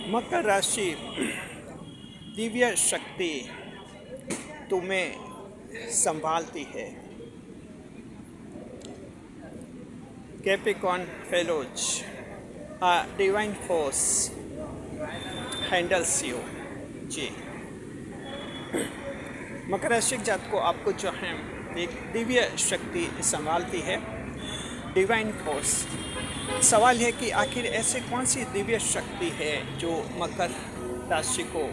मकर राशि दिव्य शक्ति तुम्हें संभालती है। Capricorn fellows a divine force handles you. जी, मकर राशि के जात को आपको जो है एक दिव्य शक्ति संभालती है, डिवाइन फोर्स। सवाल है कि आखिर ऐसे कौन सी दिव्य शक्ति है जो मकर राशि को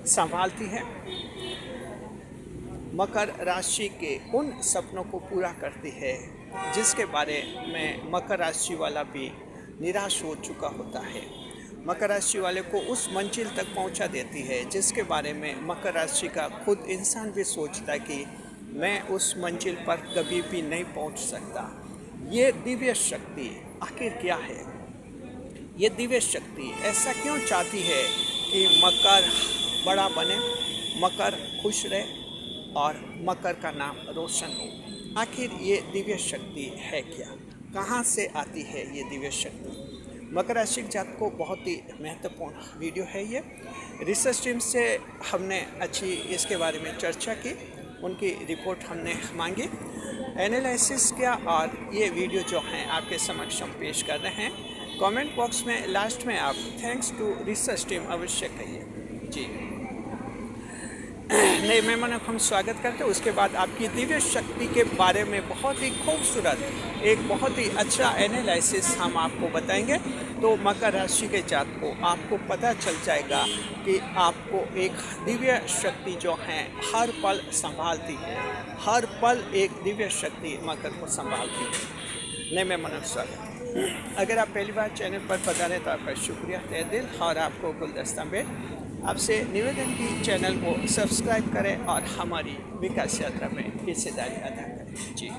संभालती है, मकर राशि के उन सपनों को पूरा करती है जिसके बारे में मकर राशि वाला भी निराश हो चुका होता है। मकर राशि वाले को उस मंजिल तक पहुंचा देती है जिसके बारे में मकर राशि का खुद इंसान भी सोचता है कि मैं उस मंजिल पर कभी भी नहीं पहुंच सकता। ये दिव्य शक्ति आखिर क्या है? ये दिव्य शक्ति ऐसा क्यों चाहती है कि मकर बड़ा बने, मकर खुश रहे और मकर का नाम रोशन हो? आखिर ये दिव्य शक्ति है क्या? कहाँ से आती है ये दिव्य शक्ति? मकर राशि के जात को बहुत ही महत्वपूर्ण वीडियो है ये। रिसर्च टीम से हमने अच्छी इसके बारे में चर्चा की, उनकी रिपोर्ट हमने मांगी, एनालिसिस किया और ये वीडियो जो है आपके समक्ष हम पेश कर रहे हैं। कमेंट बॉक्स में लास्ट में आप थैंक्स टू रिसर्च टीम अवश्य कहिए। जी, नए मेहमानों को हम स्वागत करते हैं। उसके बाद आपकी दिव्य शक्ति के बारे में बहुत ही खूबसूरत एक बहुत ही अच्छा एनालिसिस हम आपको बताएंगे। तो मकर राशि के जात को आपको पता चल जाएगा कि आपको एक दिव्य शक्ति जो है हर पल संभालती है, हर पल एक दिव्य शक्ति मकर को संभालती है। नए मेहमानों का स्वागत। अगर आप पहली बार चैनल पर पधारे तो आपका शुक्रिया तहे दिल और आपको गुलदस्ता में आपसे निवेदन की चैनल को सब्सक्राइब करें और हमारी विकास यात्रा में हिस्सेदारी अदा करें। जी,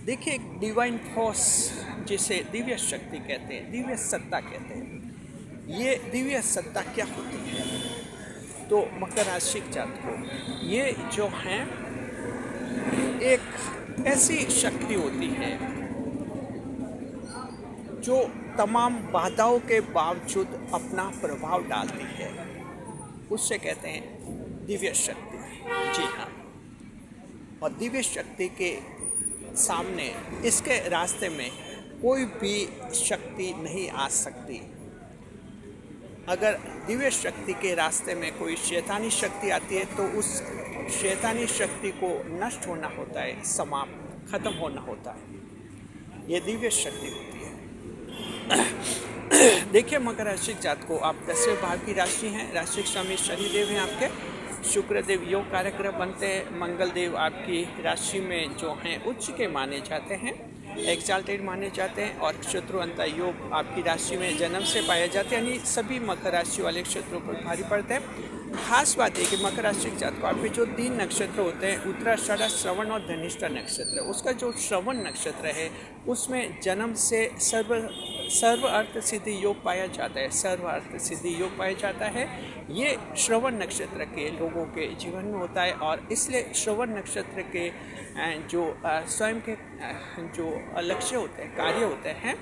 देखिए, डिवाइन फोर्स जिसे दिव्य शक्ति कहते हैं, दिव्य सत्ता कहते हैं, ये दिव्य सत्ता क्या होती है? तो मकर राशि के जात को ये जो है एक ऐसी शक्ति होती है जो तमाम बाधाओं के बावजूद अपना प्रभाव डालती है, उससे कहते हैं दिव्य शक्ति। जी हाँ, और दिव्य शक्ति के सामने इसके रास्ते में कोई भी शक्ति नहीं आ सकती। अगर दिव्य शक्ति के रास्ते में कोई शैतानी शक्ति आती है तो उस शैतानी शक्ति को नष्ट होना होता है, समाप्त खत्म होना होता है। ये दिव्य शक्ति होती है। देखिए, मकर राशि जात को आप 10वें भाव की राशि हैं। राशि स्वामी शनिदेव हैं आपके, शुक्रदेव योग कारक बनते हैं, मंगल देव आपकी राशि में जो हैं उच्च के माने जाते हैं, एक्साल्टेड माने जाते हैं और शत्रुअंता योग आपकी राशि में जन्म से पाए जाते हैं, यानी सभी मकर राशि वाले क्षेत्रों पर भारी पड़ते हैं। खास बात है कि मकर राशि के जात को आपके जो 3 नक्षत्र होते हैं, उत्तराषाढ़, श्रवण और धनिष्ठा नक्षत्र, उसका जो श्रवण नक्षत्र है उसमें जन्म से सर्व अर्थ सिद्धि योग पाया जाता है, सर्व अर्थ सिद्धि योग पाया जाता है। ये श्रवण नक्षत्र के लोगों के जीवन में होता है और इसलिए श्रवण नक्षत्र के जो स्वयं के जो लक्ष्य होते हैं, कार्य होते हैं,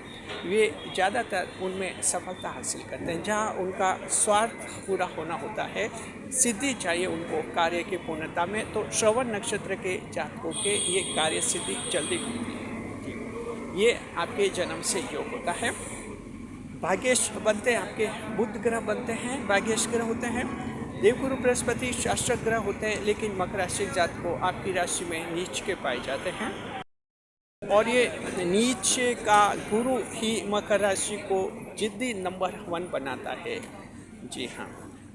वे ज़्यादातर उनमें सफलता हासिल करते हैं। जहाँ उनका स्वार्थ पूरा होना होता है, सिद्धि चाहिए उनको कार्य की पूर्णता में, तो श्रवण नक्षत्र के जातकों के ये कार्य सिद्धि जल्दी होती है। ये आपके जन्म से योग होता है। भाग्येश बनते हैं आपके बुध ग्रह बनते हैं, भाग्येश ग्रह होते हैं। देवगुरु बृहस्पति शासक ग्रह होते हैं, लेकिन मकर राशि जात को आपकी राशि में नीच के पाए जाते हैं और ये नीचे का गुरु ही मकर राशि को जिद्दी नंबर 1 बनाता है। जी हाँ,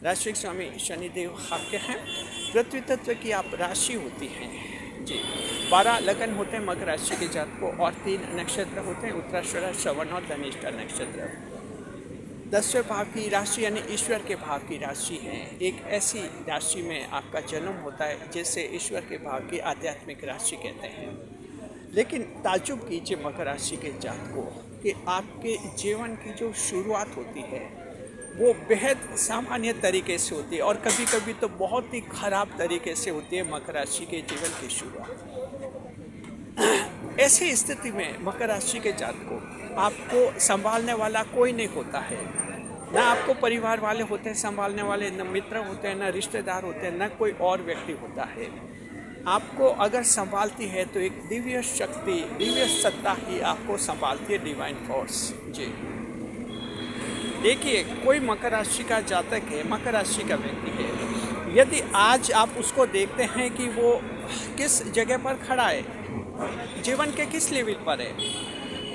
राशि स्वामी शनिदेव आपके हैं। पृथ्वी तत्व की आप राशि होती हैं। जी, 12 लगन होते हैं मकर राशि के जात को और 3 नक्षत्र होते हैं, उत्तराषाढ़, श्रवण और धनिष्ठा नक्षत्र। 10वें भाव की राशि यानी ईश्वर के भाव की राशि है। एक ऐसी राशि में आपका जन्म होता है जिसे ईश्वर के भाव की आध्यात्मिक राशि कहते हैं। लेकिन ताज्जुब कीजिए मकर राशि के जात को कि आपके जीवन की जो शुरुआत होती है वो बेहद सामान्य तरीके से होती है और कभी कभी तो बहुत ही खराब तरीके से होती है मकर राशि के जीवन की शुरुआत। ऐसी स्थिति में मकर राशि के जात को आपको संभालने वाला कोई नहीं होता है। ना आपको परिवार वाले होते हैं संभालने वाले, न मित्र होते हैं, न रिश्तेदार होते हैं, न कोई और व्यक्ति होता है। आपको अगर संभालती है तो एक दिव्य शक्ति, दिव्य सत्ता ही आपको संभालती है, डिवाइन फोर्स। जी देखिए, कोई मकर राशि का जातक है, मकर राशि का व्यक्ति है, यदि आज आप उसको देखते हैं कि वो किस जगह पर खड़ा है, जीवन के किस लेवल पर है,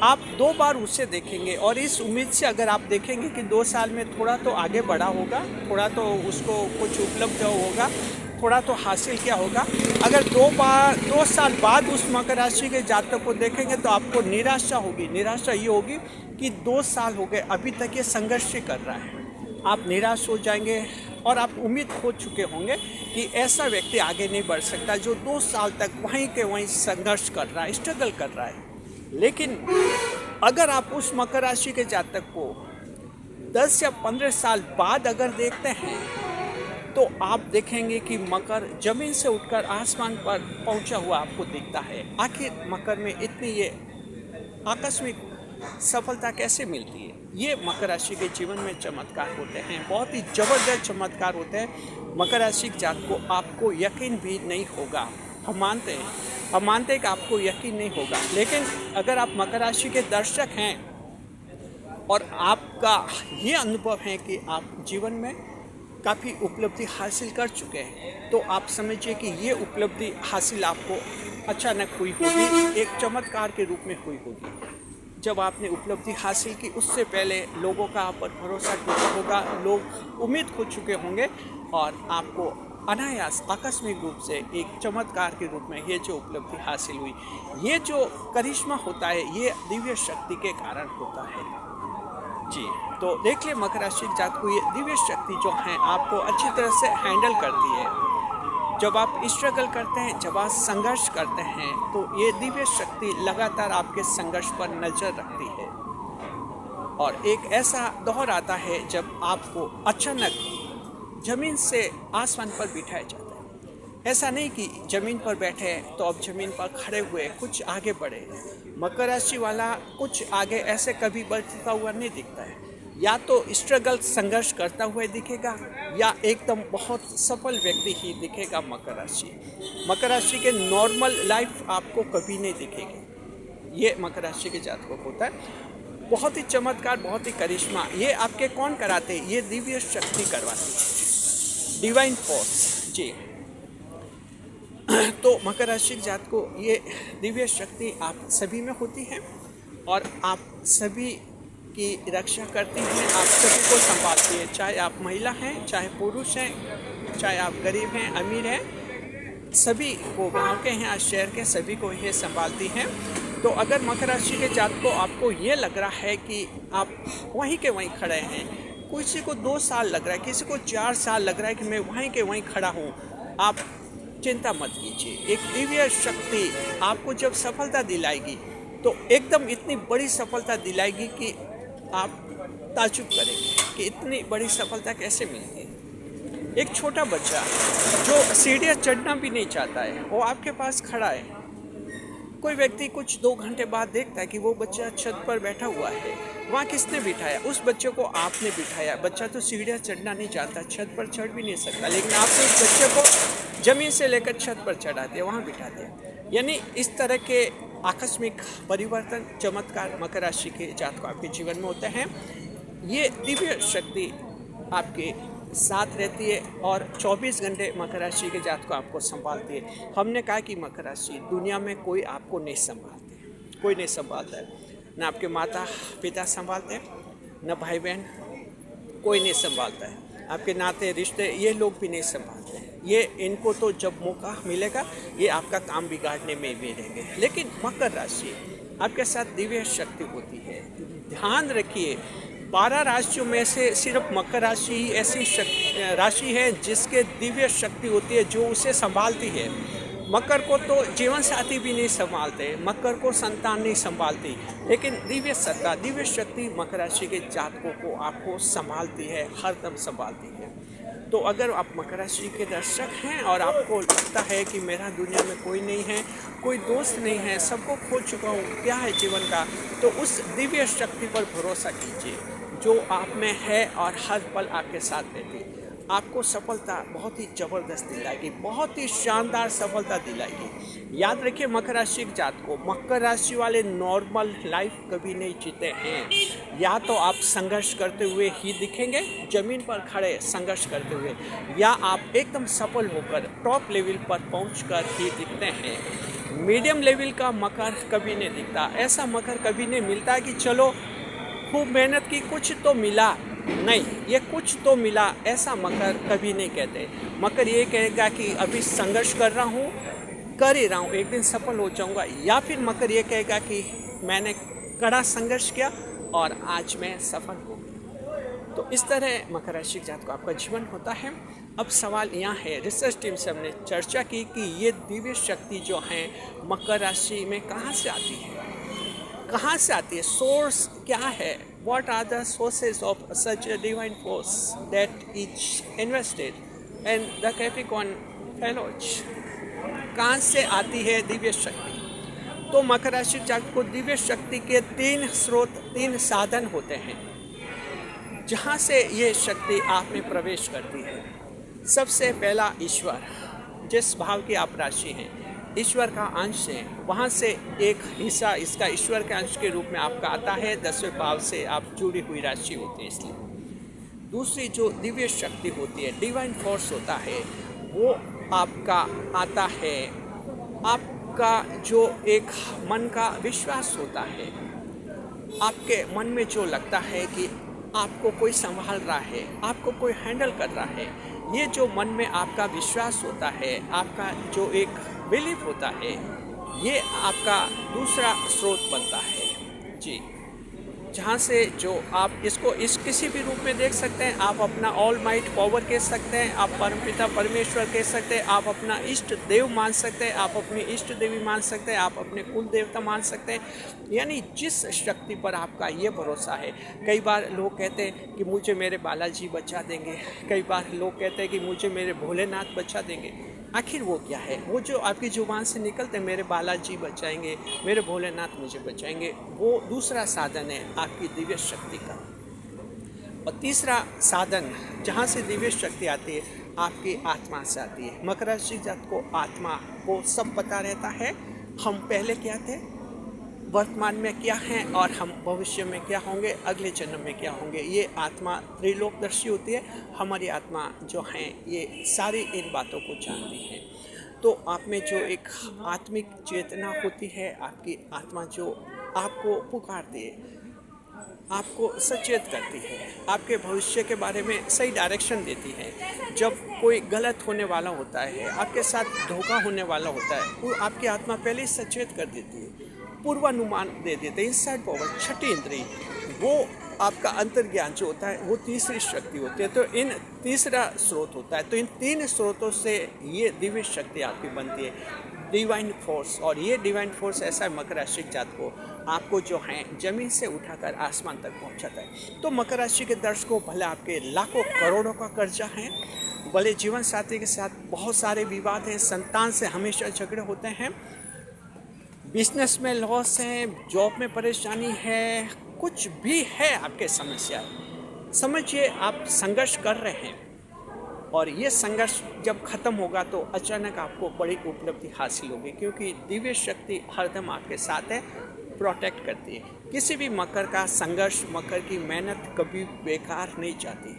आप 2 बार उसे देखेंगे और इस उम्मीद से अगर आप देखेंगे कि 2 साल में थोड़ा तो आगे बढ़ा होगा, थोड़ा तो उसको कुछ उपलब्ध होगा, थोड़ा तो हासिल किया होगा। अगर 2 साल बाद उस मकर राशि के जातक को देखेंगे तो आपको निराशा होगी। निराशा ये होगी कि 2 साल हो गए, अभी तक ये संघर्ष कर रहा है। आप निराश हो जाएंगे और आप उम्मीद खो चुके होंगे कि ऐसा व्यक्ति आगे नहीं बढ़ सकता जो 2 साल तक वहीं के वहीं संघर्ष कर रहा है, स्ट्रगल कर रहा है। लेकिन अगर आप उस मकर राशि के जातक को 10 या 15 साल बाद अगर देखते हैं तो आप देखेंगे कि मकर जमीन से उठकर आसमान पर पहुंचा हुआ आपको दिखता है। आखिर मकर में इतनी ये आकस्मिक सफलता कैसे मिलती है? ये मकर राशि के जीवन में चमत्कार होते हैं, बहुत ही ज़बरदस्त चमत्कार होते हैं। मकर राशि के जातक को आपको यकीन भी नहीं होगा। हम मानते हैं कि आपको यकीन नहीं होगा, लेकिन अगर आप मकर राशि के दर्शक हैं और आपका ये अनुभव है कि आप जीवन में काफ़ी उपलब्धि हासिल कर चुके हैं, तो आप समझिए कि ये उपलब्धि हासिल आपको अचानक हुई होगी, एक चमत्कार के रूप में हुई होगी। जब आपने उपलब्धि हासिल की, उससे पहले लोगों का आप पर भरोसा टूटा होगा, लोग उम्मीद खो चुके होंगे और आपको अनायास आकस्मिक रूप से एक चमत्कार के रूप में ये जो उपलब्धि हासिल हुई, ये जो करिश्मा होता है, ये दिव्य शक्ति के कारण होता है। जी तो देख ले, मकर राशि के जातक को ये दिव्य शक्ति जो है आपको अच्छी तरह से हैंडल करती है। जब आप स्ट्रगल करते हैं, जब आप संघर्ष करते हैं, तो ये दिव्य शक्ति लगातार आपके संघर्ष पर नज़र रखती है। और एक ऐसा दौर आता है जब आपको अचानक जमीन से आसमान पर बिठाया जाता है। ऐसा नहीं कि ज़मीन पर बैठे तो अब ज़मीन पर खड़े हुए कुछ आगे बढ़े। मकर राशि वाला कुछ आगे ऐसे कभी बढ़ता हुआ नहीं दिखता है। या तो स्ट्रगल, संघर्ष करता हुआ दिखेगा, या एकदम बहुत सफल व्यक्ति ही दिखेगा मकर राशि। मकर राशि के नॉर्मल लाइफ आपको कभी नहीं दिखेगी। ये मकर राशि के जातकों को होता है। बहुत ही चमत्कार, बहुत ही करिश्मा ये आपके कौन कराते? ये दिव्य शक्ति करवाती है, डिवाइन फोर्स। जी तो मकर राशि के जातक को ये दिव्य शक्ति आप सभी में होती है और आप सभी की रक्षा करती हैं, आप सभी को संभालती है। चाहे आप महिला हैं, चाहे पुरुष हैं, चाहे आप गरीब हैं, अमीर हैं, सभी को, गाँव के हैं, शहर के, सभी को ये संभालती हैं। तो अगर मकर राशि के जातक को आपको ये लग रहा है कि आप वहीं के वहीं खड़े हैं, किसी को 2 साल लग रहा है, किसी को 4 साल लग रहा है कि मैं वहीं के वहीं खड़ा हूँ, आप चिंता मत कीजिए। एक दिव्य शक्ति आपको जब सफलता दिलाएगी तो एकदम इतनी बड़ी सफलता दिलाएगी कि आप ताज्जुब करेंगे कि इतनी बड़ी सफलता कैसे मिलती है। एक छोटा बच्चा जो सीढ़ियाँ चढ़ना भी नहीं चाहता है, वो आपके पास खड़ा है। कोई व्यक्ति कुछ 2 घंटे बाद देखता है कि वो बच्चा छत पर बैठा हुआ है। वहाँ किसने बिठाया? उस बच्चे को आपने बिठाया। बच्चा तो सीढ़ियाँ चढ़ना नहीं चाहता, छत पर चढ़ भी नहीं सकता, लेकिन आपने उस बच्चे को ज़मीन से लेकर छत पर चढ़ा दिया, वहाँ बिठा दिया। यानी इस तरह के आकस्मिक परिवर्तन, चमत्कार मकर राशि के जातक आपके जीवन में होते हैं। ये दिव्य शक्ति आपके साथ रहती है और 24 घंटे मकर राशि के जातक को आपको संभालती है। हमने कहा कि मकर राशि, दुनिया में कोई आपको नहीं संभालते, कोई नहीं संभालता है। न आपके माता पिता संभालते हैं, न भाई बहन, कोई नहीं संभालता है। आपके नाते रिश्ते ये लोग भी नहीं संभालते हैं। ये इनको तो जब मौका मिलेगा ये आपका काम बिगाड़ने में भी रहेंगे। लेकिन मकर राशि आपके साथ दिव्य शक्ति होती है। ध्यान रखिए, 12 राशियों में से सिर्फ मकर राशि ही ऐसी राशि है जिसके दिव्य शक्ति होती है, जो उसे संभालती है। मकर को तो जीवन साथी भी नहीं संभालते, मकर को संतान नहीं संभालती, लेकिन दिव्य सत्ता, दिव्य शक्ति मकर राशि के जातकों को आपको संभालती है, हरदम संभालती है। तो अगर आप मकर राशि के दर्शक हैं और आपको लगता है कि मेरा दुनिया में कोई नहीं है, कोई दोस्त नहीं है, सबको खो चुका हूँ, क्या है जीवन का, तो उस दिव्य शक्ति पर भरोसा कीजिए। जो आप में है और हर पल आपके साथ रहती है। आपको सफलता बहुत ही ज़बरदस्त दिलाएगी, बहुत ही शानदार सफलता दिलाएगी। याद रखिए मकर राशि के जात को, मकर राशि वाले नॉर्मल लाइफ कभी नहीं जीते हैं। या तो आप संघर्ष करते हुए ही दिखेंगे, ज़मीन पर खड़े संघर्ष करते हुए, या आप एकदम सफल होकर टॉप लेवल पर पहुंचकर ही दिखते हैं। मीडियम लेवल का मकर कभी नहीं दिखता। ऐसा मकर कभी नहीं मिलता कि चलो खूब मेहनत की कुछ तो मिला, नहीं, ये कुछ तो मिला ऐसा मकर कभी नहीं कहते। मकर ये कहेगा कि अभी संघर्ष कर रहा हूँ, कर ही रहा हूँ, एक दिन सफल हो जाऊँगा। या फिर मकर ये कहेगा कि मैंने कड़ा संघर्ष किया और आज मैं सफल हो गया। तो इस तरह मकर राशि जात को आपका जीवन होता है। अब सवाल यहाँ है, रिसर्च टीम से हमने चर्चा की कि ये दिव्य शक्ति जो है मकर राशि में कहाँ से आती है, कहाँ से आती है, सोर्स क्या है, what are the sources of such a divine force that is invested in the Capricorn fellows? कहाँ से आती है दिव्य शक्ति? तो मकर राशि जातक को दिव्य शक्ति के 3 स्रोत, 3 साधन होते हैं जहाँ से ये शक्ति आप में प्रवेश करती है। सबसे पहला ईश्वर, जिस भाव की आप राशि हैं, ईश्वर का अंश है, वहाँ से एक हिस्सा इसका ईश्वर के अंश के रूप में आपका आता है। 10वें भाव से आप जुड़ी हुई राशि होती है इसलिए। दूसरी जो दिव्य शक्ति होती है, डिवाइन फोर्स होता है, वो आपका आता है, आपका जो एक मन का विश्वास होता है, आपके मन में जो लगता है कि आपको कोई संभाल रहा है, आपको कोई हैंडल कर रहा है, ये जो मन में आपका विश्वास होता है, आपका जो एक बिलीफ होता है, ये आपका दूसरा स्रोत बनता है जी। जहाँ से जो आप इसको किसी भी रूप में देख सकते हैं। आप अपना ऑल माइट पावर कह सकते हैं, आप परमपिता परमेश्वर कह सकते हैं, आप अपना इष्ट देव मान सकते हैं, आप अपनी इष्ट देवी मान सकते हैं, आप अपने कुल देवता मान सकते हैं। यानी जिस शक्ति पर आपका ये भरोसा है। कई बार लोग कहते हैं कि मुझे मेरे बालाजी बचा देंगे, कई बार लोग कहते हैं कि मुझे मेरे भोलेनाथ बचा देंगे। आखिर वो क्या है? वो जो आपकी जुबान से निकलते, मेरे बालाजी बचाएंगे, मेरे भोलेनाथ मुझे बचाएंगे, वो दूसरा साधन है आपकी दिव्य शक्ति का। और तीसरा साधन जहाँ से दिव्य शक्ति आती है, आपकी आत्मा से आती है। मकर राशि जात को आत्मा को सब पता रहता है, हम पहले क्या थे, वर्तमान में क्या हैं, और हम भविष्य में क्या होंगे, अगले जन्म में क्या होंगे। ये आत्मा त्रिलोकदर्शी होती है। हमारी आत्मा जो है ये सारी इन बातों को जानती है। तो आप में जो एक आत्मिक चेतना होती है, आपकी आत्मा जो आपको पुकारती है, आपको सचेत करती है, आपके भविष्य के बारे में सही डायरेक्शन देती है। जब कोई गलत होने वाला होता है, आपके साथ धोखा होने वाला होता है, वो आपकी आत्मा पहले ही सचेत कर देती है, पूर्वानुमान दे देते हैं। इनसाइड पावर, छठी इंद्रिय, वो आपका अंतर्ज्ञान जो होता है, वो तीसरी शक्ति होती है। तो इन तीसरा स्रोत होता है। तो इन 3 स्रोतों से ये दिव्य शक्ति आपकी बनती है, डिवाइन फोर्स। और ये डिवाइन फोर्स ऐसा है मकर राशि जात को आपको जो है ज़मीन से उठाकर आसमान तक पहुंचाता है। तो मकर राशि के दर्शकों, भले आपके लाखों करोड़ों का कर्जा है, भले जीवन साथी के साथ बहुत सारे विवाद हैं, संतान से हमेशा झगड़े होते हैं, बिजनेस में लॉस है, जॉब में परेशानी है, कुछ भी है आपके समस्या, समझिए आप संघर्ष कर रहे हैं। और ये संघर्ष जब ख़त्म होगा तो अचानक आपको बड़ी उपलब्धि हासिल होगी, क्योंकि दिव्य शक्ति हरदम आपके साथ है, प्रोटेक्ट करती है। किसी भी मकर का संघर्ष, मकर की मेहनत कभी बेकार नहीं जाती।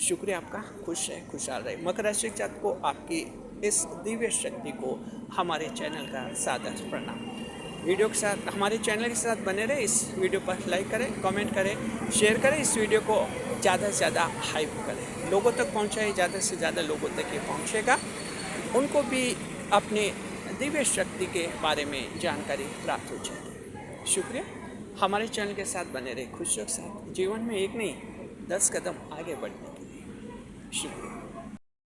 शुक्रिया आपका, खुश है, खुशहाल रहे। मकर राशि जात को आपकी इस दिव्य शक्ति को हमारे चैनल का सादर प्रणाम। वीडियो के साथ, हमारे चैनल के साथ बने रहे। इस वीडियो पर लाइक करें, कमेंट करें, शेयर करें, इस वीडियो को ज़्यादा से ज़्यादा हाइप करें, लोगों तक पहुँचाए, ज़्यादा से ज़्यादा लोगों तक ये पहुँचेगा, उनको भी अपने दिव्य शक्ति के बारे में जानकारी प्राप्त हो जाएगी। शुक्रिया, हमारे चैनल के साथ बने रहे, खुशियों के साथ, जीवन में एक नहीं 10 कदम आगे बढ़ने के लिए। शुक्रिया।